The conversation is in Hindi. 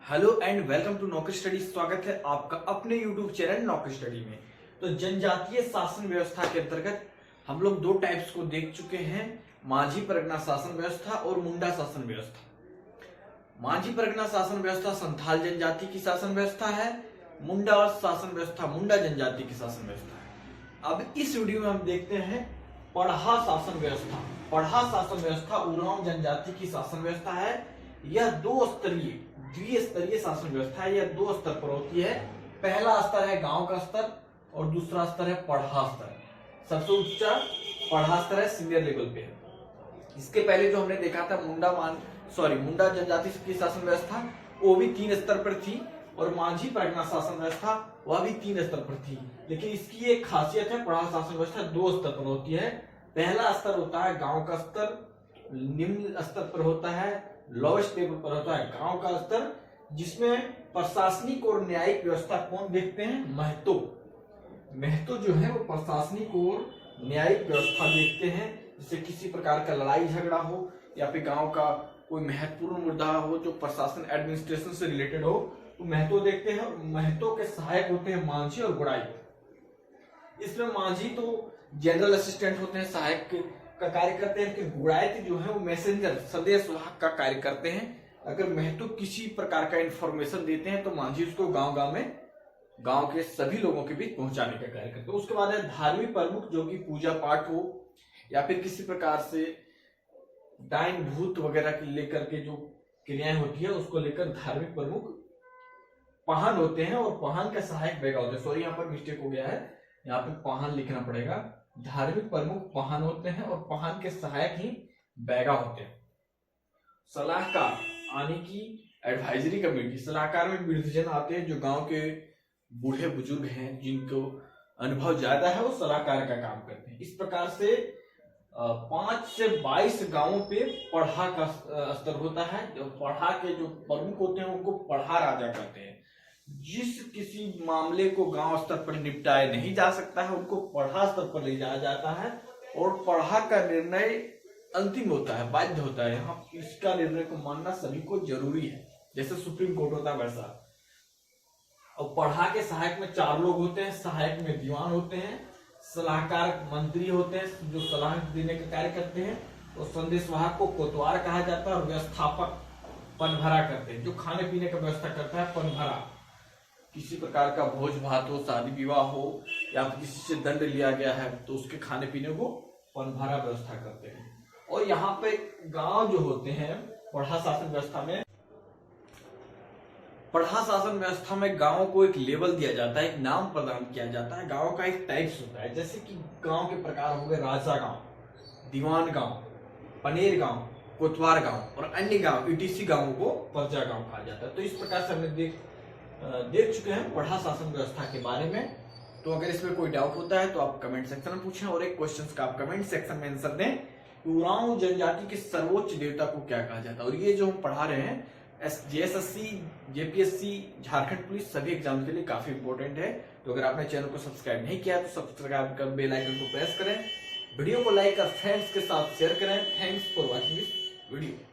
हेलो एंड वेलकम टू नौकरी स्टडी। स्वागत है आपका अपने यूट्यूब चैनल नौकरी स्टडी में। तो जनजातीय शासन व्यवस्था के अंतर्गत हम लोग दो टाइप्स को देख चुके हैं, माझी परगना शासन व्यवस्था और मुंडा शासन व्यवस्था। माझी परगना शासन व्यवस्था संथाल जनजाति की शासन व्यवस्था है, मुंडा और शासन व्यवस्था मुंडा जनजाति की शासन व्यवस्था है। अब इस वीडियो में हम देखते हैं पढ़ा शासन व्यवस्था। पढ़ा शासन व्यवस्था उरांव जनजाति की शासन व्यवस्था है। यह द्विस्तरीय शासन व्यवस्था है। यह दो स्तर पर होती है। पहला स्तर है गांव का स्तर और दूसरा स्तर है पढ़ा स्तर। सबसे ऊंचा पढ़ा स्तर है, सीनियर लेवल पे। इसके पहले जो हमने देखा था मुंडा जनजाति की शासन व्यवस्था, वो भी 3 स्तर पर थी, और माझी परगना शासन व्यवस्था वह भी 3 स्तर पर थी। लेकिन इसकी एक खासियत है, पढ़ा शासन व्यवस्था 2 स्तर पर होती है। पहला स्तर होता है गांव का स्तर, निम्न स्तर पर होता है, लोएस्ट लेवल पर होता है गांव का स्तर, जिसमें प्रशासनिक और न्यायिक व्यवस्था कौन देखते हैं? महतो जो है वो प्रशासनिक और न्यायिक व्यवस्था देखते हैं। जैसे किसी प्रकार का लड़ाई झगड़ा हो या फिर गांव का कोई महत्वपूर्ण मुद्दा हो जो प्रशासन एडमिनिस्ट्रेशन से रिलेटेड हो, तो महतो देखते हैं। महतो के सहायक होते हैं मांझी और गुड़ाई। इसमें मांझी तो जनरल असिस्टेंट होते हैं, सहायक का कार्य करते हैं, लेकिन गुड़ायत जो है वो मैसेंजर, संदेश वाहक का कार्य करते हैं। अगर महतो किसी प्रकार का इंफॉर्मेशन देते हैं तो मांझी उसको गांव में गांव के सभी लोगों के बीच पहुंचाने का कार्य करते हैं। उसके बाद है धार्मिक प्रमुख, जो कि पूजा पाठ हो या फिर किसी प्रकार से डायन भूत वगैरह के लेकर के जो क्रियाएं होती है उसको लेकर धार्मिक प्रमुख पाहन होते हैं, और पाहन का सहायक बैगा होते हैं। सॉरी, यहाँ पर मिस्टेक हो गया है, यहाँ पे पाहन लिखना पड़ेगा। धार्मिक प्रमुख पाहन होते हैं और पाहन के सहायक ही बैगा होते हैं। सलाहकार आने की एडवाइजरी कमेटी, सलाहकार में वृद्धजन आते हैं, जो गांव के बूढ़े बुजुर्ग हैं, जिनको अनुभव ज्यादा है, वो सलाहकार का काम करते हैं। इस प्रकार से 5 से 22 गांवों पे पढ़ा का स्तर होता है। पढ़ा के जो प्रमुख होते हैं उनको पढ़ा राजा कहते हैं। जिस किसी मामले को गांव स्तर पर निपटाया नहीं जा सकता है उनको पढ़ा स्तर पर ले जाया जाता है, और पढ़ा का निर्णय अंतिम होता है, बाध्य होता है। यहाँ इसका निर्णय को मानना सभी को जरूरी है, जैसे सुप्रीम कोर्ट होता है वैसा। और पढ़ा के सहायक में 4 लोग होते हैं। सहायक में दीवान होते हैं, सलाहकार मंत्री होते हैं जो सलाह देने का कार्य करते हैं, और संदेशवाहक को कोतवाल कहा जाता है, और व्यवस्थापक पनभरा करते हैं, जो खाने पीने का व्यवस्था करता है। पनभरा किसी प्रकार का भोज भात हो, शादी विवाह हो, या फिर किसी से दंड लिया गया है तो उसके खाने पीने को पनभरा व्यवस्था करते हैं। और यहाँ पे गांव जो होते हैं पढ़ा शासन व्यवस्था में गांव को एक लेवल दिया जाता है, एक नाम प्रदान किया जाता है। गांव का एक टाइप्स होता है, जैसे कि गांव के प्रकार हो गए राजा गांव, दीवान गांव, पनेर गांव, कोतवाल गांव, और अन्य गांव ईटीसी गांवों को प्रजा गांव कहा जाता है। तो इस प्रकार से हमने देख चुके हैं पढ़ा शासन व्यवस्था के बारे में। तो अगर इसमें कोई डाउट होता है तो आप कमेंट सेक्शन में पूछें, और एक क्वेश्चन का आप कमेंट सेक्शन में आंसर दें। उरांव जनजाति के सर्वोच्च देवता को क्या कहा जाता है? और ये जो हम पढ़ा रहे हैं जेएसएससी, जेपीएससी, झारखंड पुलिस, सभी एग्जाम के लिए काफी इंपॉर्टेंट है। तो अगर आपने चैनल को सब्सक्राइब नहीं किया तो सब्सक्राइब कर बेल आइकन को प्रेस करें, वीडियो को लाइक और फ्रेंड्स के साथ शेयर करें। Thanks for watching this video.